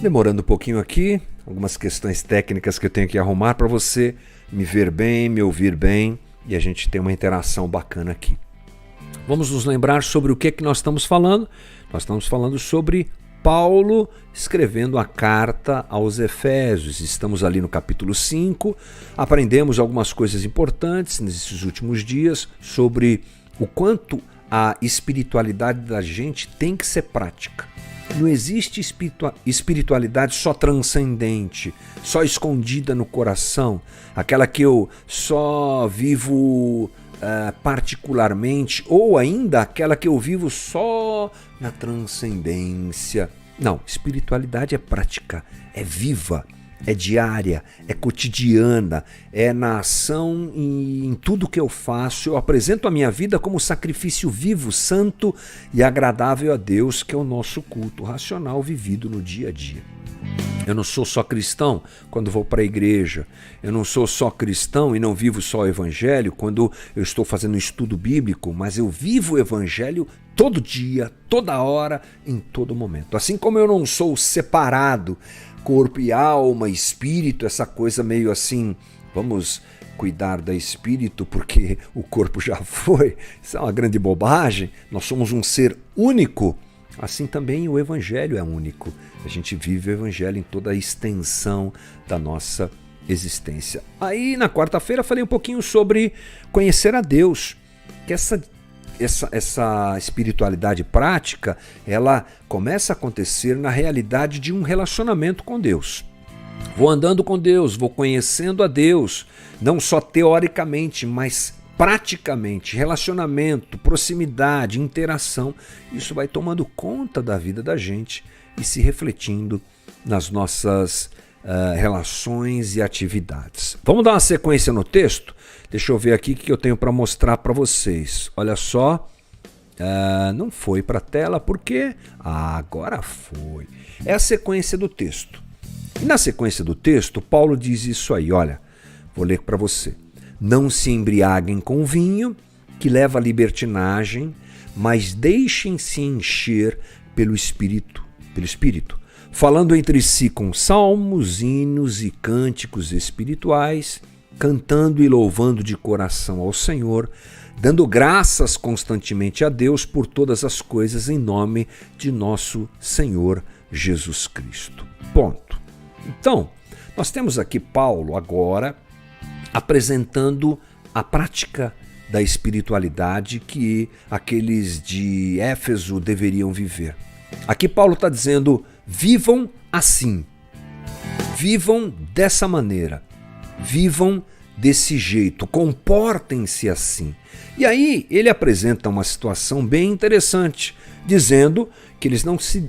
Demorando um pouquinho aqui, algumas questões técnicas que eu tenho que arrumar para você me ver bem, me ouvir bem e a gente ter uma interação bacana aqui. Vamos nos lembrar sobre o que nós estamos falando. Nós estamos falando sobre Paulo escrevendo a carta aos Efésios. Estamos ali no capítulo 5. Aprendemos algumas coisas importantes nesses últimos dias sobre o quanto a espiritualidade da gente tem que ser prática. Não existe espiritualidade só transcendente, só escondida no coração, aquela que eu só vivo particularmente, ou ainda aquela que eu vivo só na transcendência. Não, espiritualidade é prática, é viva, é diária, é cotidiana, é na ação e em tudo que eu faço. Eu apresento a minha vida como sacrifício vivo, santo e agradável a Deus, que é o nosso culto racional vivido no dia a dia. Eu não sou só cristão quando vou para a igreja. Eu não sou só cristão e não vivo só o evangelho quando eu estou fazendo um estudo bíblico, mas eu vivo o evangelho todo dia, toda hora, em todo momento. Assim como eu não sou separado, corpo e alma, espírito, essa coisa meio assim, vamos cuidar da espírito porque o corpo já foi. Isso é uma grande bobagem. Nós somos um ser único. Assim também o evangelho é único. A gente vive o evangelho em toda a extensão da nossa existência. Aí na quarta-feira falei um pouquinho sobre conhecer a Deus, que essa espiritualidade prática, ela começa a acontecer na realidade de um relacionamento com Deus. Vou andando com Deus, vou conhecendo a Deus, não só teoricamente, mas praticamente, relacionamento, proximidade, interação, isso vai tomando conta da vida da gente e se refletindo nas nossas relações e atividades. Vamos dar uma sequência no texto? Deixa eu ver aqui o que eu tenho para mostrar para vocês. Olha só, não foi para a tela porque agora foi. É a sequência do texto. E na sequência do texto, Paulo diz isso aí, olha, vou ler para você. Não se embriaguem com vinho, que leva à libertinagem, mas deixem-se encher pelo Espírito, falando entre si com salmos, hinos e cânticos espirituais, cantando e louvando de coração ao Senhor, dando graças constantemente a Deus por todas as coisas em nome de nosso Senhor Jesus Cristo. Ponto. Então, nós temos aqui Paulo agora apresentando a prática da espiritualidade que aqueles de Éfeso deveriam viver. Aqui Paulo está dizendo, vivam assim, vivam dessa maneira, vivam desse jeito, comportem-se assim. E aí ele apresenta uma situação bem interessante, dizendo que eles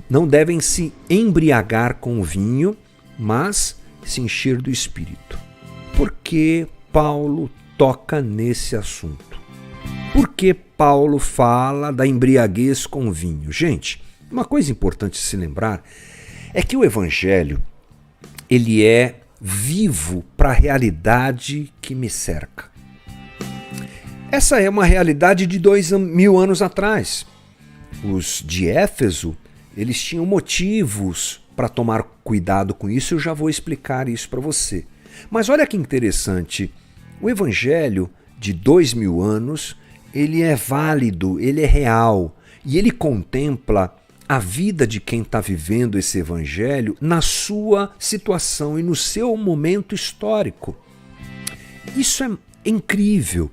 não devem se embriagar com o vinho, mas se encher do Espírito. Por que Paulo toca nesse assunto? Por que Paulo fala da embriaguez com vinho? Gente, uma coisa importante se lembrar é que o Evangelho ele é vivo para a realidade que me cerca. Essa é uma realidade de 2000 anos atrás. Os de Éfeso, eles tinham motivos para tomar cuidado com isso, eu já vou explicar isso para você. Mas olha que interessante, o Evangelho de 2000 anos, ele é válido, ele é real e ele contempla a vida de quem está vivendo esse Evangelho na sua situação e no seu momento histórico. Isso é incrível.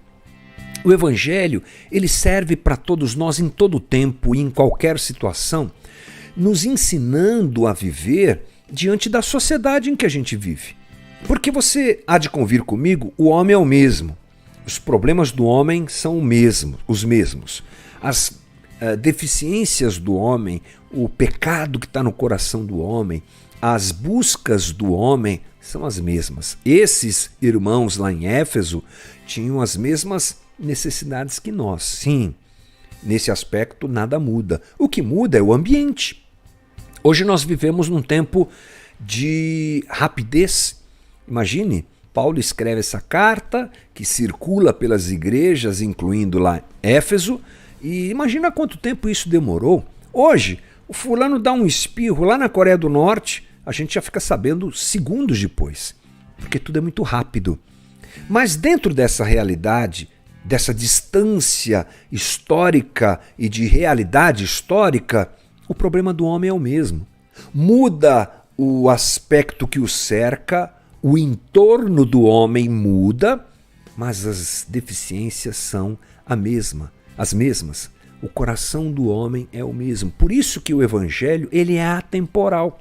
O Evangelho, ele serve para todos nós em todo tempo e em qualquer situação, nos ensinando a viver diante da sociedade em que a gente vive. Porque você há de convir comigo, o homem é o mesmo. Os problemas do homem são os mesmos. As deficiências do homem, o pecado que está no coração do homem, as buscas do homem são as mesmas. Esses irmãos lá em Éfeso tinham as mesmas necessidades que nós. Sim, nesse aspecto nada muda. O que muda é o ambiente. Hoje nós vivemos num tempo de rapidez. Imagine, Paulo escreve essa carta que circula pelas igrejas, incluindo lá Éfeso, e imagina quanto tempo isso demorou. Hoje, o fulano dá um espirro lá na Coreia do Norte, a gente já fica sabendo segundos depois, porque tudo é muito rápido. Mas dentro dessa realidade, dessa distância histórica e de realidade histórica, o problema do homem é o mesmo. Muda o aspecto que o cerca, o entorno do homem muda, mas as deficiências são as mesmas. O coração do homem é o mesmo. Por isso que o evangelho ele é atemporal.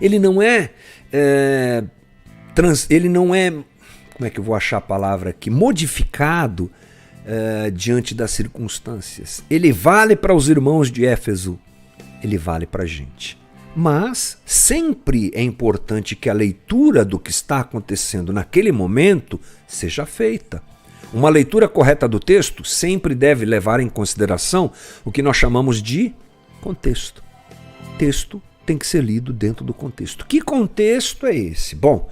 Ele não é, como é que eu vou achar a palavra aqui? Modificado diante das circunstâncias. Ele vale para os irmãos de Éfeso, ele vale para a gente. Mas sempre é importante que a leitura do que está acontecendo naquele momento seja feita. Uma leitura correta do texto sempre deve levar em consideração o que nós chamamos de contexto. O texto tem que ser lido dentro do contexto. Que contexto é esse? Bom,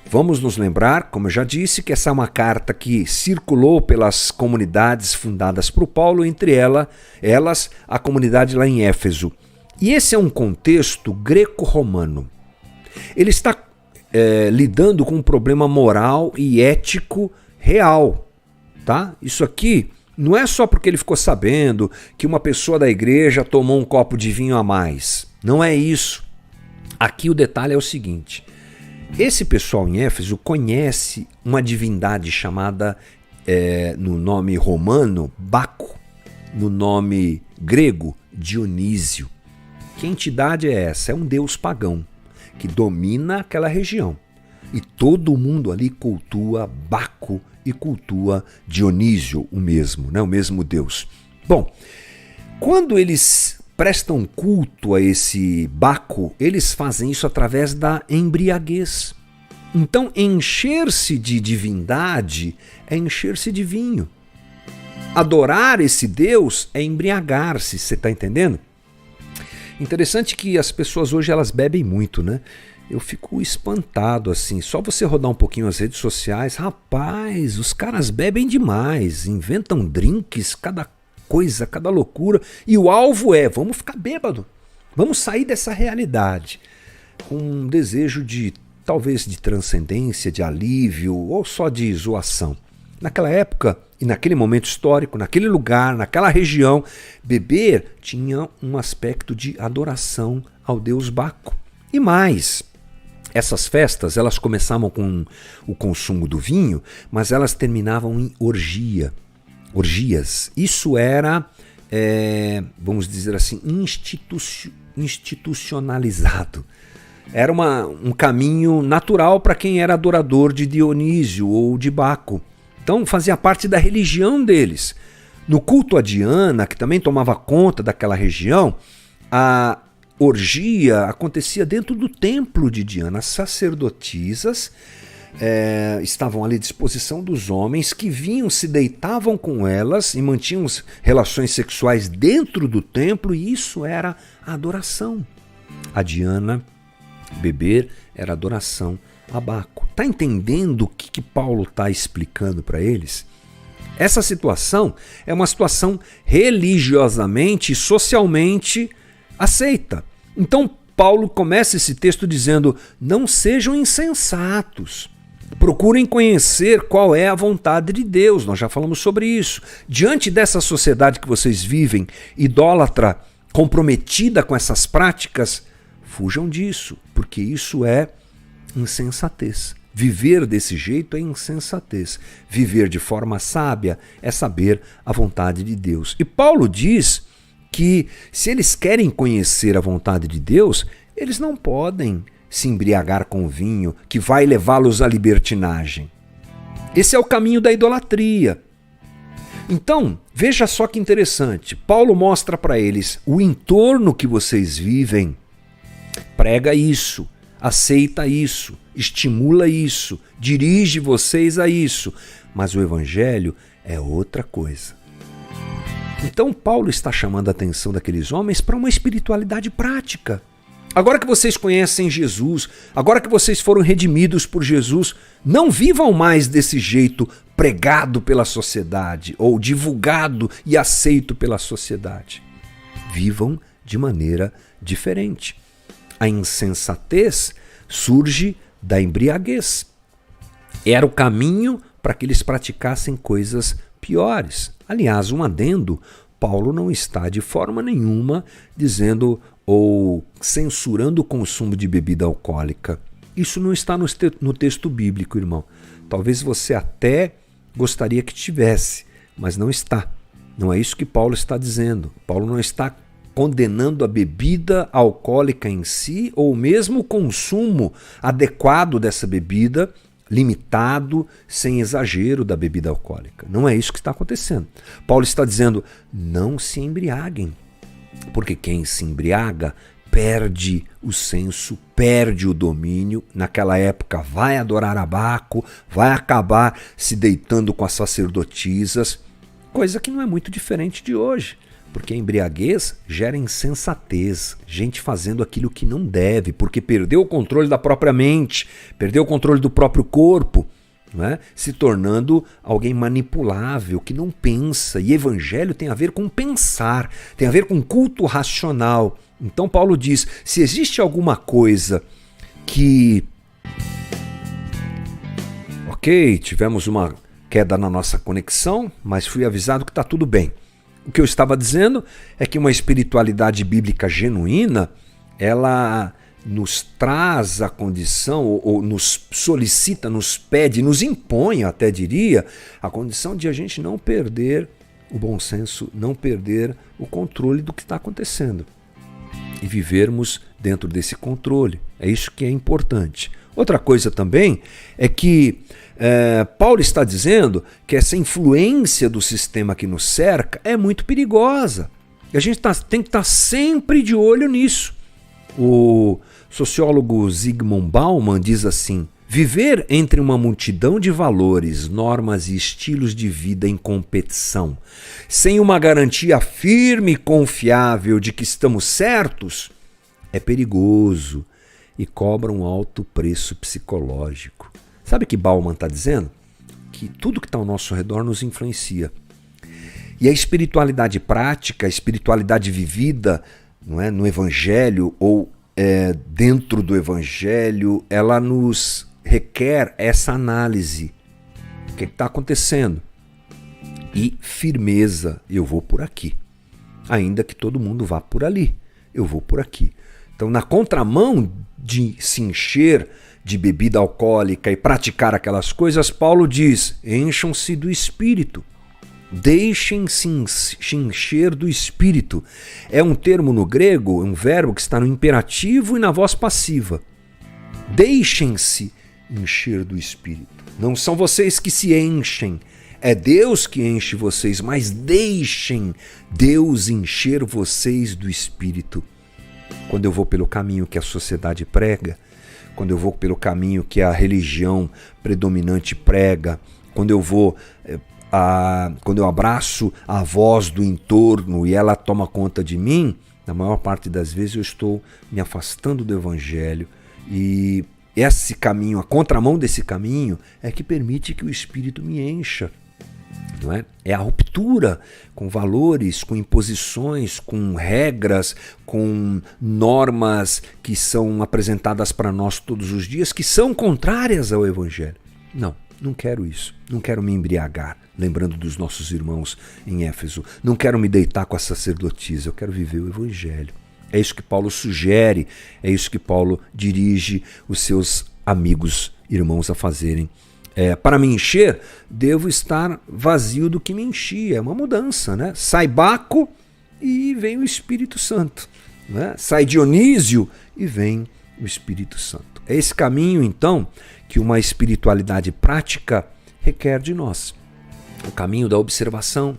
vamos nos lembrar, como eu já disse, que essa é uma carta que circulou pelas comunidades fundadas por Paulo, entre elas a comunidade lá em Éfeso. E esse é um contexto greco-romano. Ele está lidando com um problema moral e ético real. Tá? Isso aqui não é só porque ele ficou sabendo que uma pessoa da igreja tomou um copo de vinho a mais. Não é isso. Aqui o detalhe é o seguinte. Esse pessoal em Éfeso conhece uma divindade chamada, no nome romano, Baco, no nome grego, Dionísio. Que entidade é essa? É um deus pagão que domina aquela região. E todo mundo ali cultua Baco e cultua Dionísio, o mesmo deus. Bom, quando eles prestam culto a esse Baco, eles fazem isso através da embriaguez. Então, encher-se de divindade é encher-se de vinho. Adorar esse Deus é embriagar-se, você está entendendo? Interessante que as pessoas hoje elas bebem muito, né? Eu fico espantado assim, só você rodar um pouquinho as redes sociais, rapaz, os caras bebem demais, inventam drinks, cada coisa, cada loucura, e o alvo é, vamos ficar bêbado, vamos sair dessa realidade, com um desejo de, talvez de transcendência, de alívio, ou só de zoação. Naquela época e naquele momento histórico, naquele lugar, naquela região, beber tinha um aspecto de adoração ao deus Baco. E mais, essas festas elas começavam com o consumo do vinho, mas elas terminavam em orgias. Isso era, vamos dizer assim, institucionalizado. Era um caminho natural para quem era adorador de Dionísio ou de Baco. Então fazia parte da religião deles. No culto a Diana, que também tomava conta daquela região, a orgia acontecia dentro do templo de Diana. As sacerdotisas estavam ali à disposição dos homens que vinham, se deitavam com elas e mantinham relações sexuais dentro do templo, e isso era a adoração a Diana. Beber era adoração a Baco. Está entendendo o que Paulo está explicando para eles? Essa situação é uma situação religiosamente e socialmente aceita. Então Paulo começa esse texto dizendo: não sejam insensatos, procurem conhecer qual é a vontade de Deus. Nós já falamos sobre isso. Diante dessa sociedade que vocês vivem, idólatra, comprometida com essas práticas, fujam disso, porque isso é insensatez. Viver desse jeito é insensatez. Viver de forma sábia é saber a vontade de Deus. E Paulo diz que se eles querem conhecer a vontade de Deus, eles não podem se embriagar com vinho que vai levá-los à libertinagem. Esse é o caminho da idolatria. Então, veja só que interessante. Paulo mostra para eles o entorno que vocês vivem. Prega isso, aceita isso, estimula isso, dirige vocês a isso. Mas o evangelho é outra coisa. Então Paulo está chamando a atenção daqueles homens para uma espiritualidade prática. Agora que vocês conhecem Jesus, agora que vocês foram redimidos por Jesus, não vivam mais desse jeito pregado pela sociedade ou divulgado e aceito pela sociedade. Vivam de maneira diferente. A insensatez surge da embriaguez. Era o caminho para que eles praticassem coisas piores. Aliás, um adendo, Paulo não está de forma nenhuma dizendo ou censurando o consumo de bebida alcoólica. Isso não está no texto bíblico, irmão. Talvez você até gostaria que tivesse, mas não está. Não é isso que Paulo está dizendo. Paulo não está condenando a bebida alcoólica em si, ou mesmo o consumo adequado dessa bebida, limitado, sem exagero da bebida alcoólica. Não é isso que está acontecendo. Paulo está dizendo, não se embriaguem, porque quem se embriaga perde o senso, perde o domínio. Naquela época vai adorar a Baco, vai acabar se deitando com as sacerdotisas, coisa que não é muito diferente de hoje. Porque a embriaguez gera insensatez, gente fazendo aquilo que não deve, porque perdeu o controle da própria mente, perdeu o controle do próprio corpo, não é? Se tornando alguém manipulável, que não pensa. E evangelho tem a ver com pensar, tem a ver com culto racional. Então Paulo diz, se existe alguma coisa que... Ok, tivemos uma queda na nossa conexão, mas fui avisado que está tudo bem. O que eu estava dizendo é que uma espiritualidade bíblica genuína, ela nos traz a condição, ou nos solicita, nos pede, nos impõe, até diria, a condição de a gente não perder o bom senso, não perder o controle do que está acontecendo. E vivermos dentro desse controle. É isso que é importante. Outra coisa também é que Paulo está dizendo que essa influência do sistema que nos cerca é muito perigosa. E a gente tem que estar sempre de olho nisso. O sociólogo Zygmunt Bauman diz assim, viver entre uma multidão de valores, normas e estilos de vida em competição, sem uma garantia firme e confiável de que estamos certos, é perigoso e cobra um alto preço psicológico. Sabe o que Bauman está dizendo? Que tudo que está ao nosso redor nos influencia. E a espiritualidade prática, a espiritualidade vivida, não é, no Evangelho ou dentro do Evangelho, ela nos requer essa análise. O que está acontecendo? E firmeza, eu vou por aqui. Ainda que todo mundo vá por ali, eu vou por aqui. Então, na contramão de se encher de bebida alcoólica e praticar aquelas coisas, Paulo diz, encham-se do Espírito. Deixem-se encher do Espírito. É um termo no grego, um verbo que está no imperativo e na voz passiva. Deixem-se encher do Espírito. Não são vocês que se enchem, é Deus que enche vocês, mas deixem Deus encher vocês do Espírito. Quando eu vou pelo caminho que a sociedade prega, quando eu vou pelo caminho que a religião predominante prega, quando eu abraço a voz do entorno e ela toma conta de mim, na maior parte das vezes eu estou me afastando do Evangelho. E esse caminho, a contramão desse caminho, é que permite que o Espírito me encha. Não é? É a ruptura com valores, com imposições, com regras, com normas que são apresentadas para nós todos os dias, que são contrárias ao Evangelho. Não quero isso. Não quero me embriagar, lembrando dos nossos irmãos em Éfeso. Não quero me deitar com a sacerdotisa, eu quero viver o Evangelho. É isso que Paulo sugere, é isso que Paulo dirige os seus amigos, irmãos a fazerem. Para me encher, devo estar vazio do que me enchia. É uma mudança, né? Sai Baco e vem o Espírito Santo. Né? Sai Dionísio e vem o Espírito Santo. É esse caminho, então, que uma espiritualidade prática requer de nós. O caminho da observação,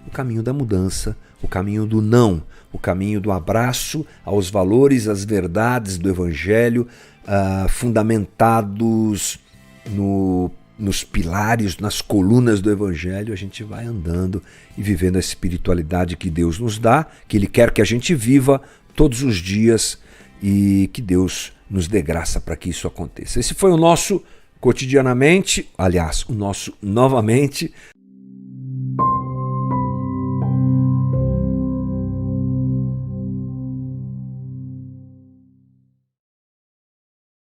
o caminho da mudança, o caminho do não, o caminho do abraço aos valores, às verdades do Evangelho, fundamentados nos pilares, nas colunas do Evangelho. A gente vai andando e vivendo a espiritualidade que Deus nos dá, que Ele quer que a gente viva todos os dias e que Deus nos dê graça para que isso aconteça. Esse foi o nosso cotidianamente, aliás, o nosso novamente,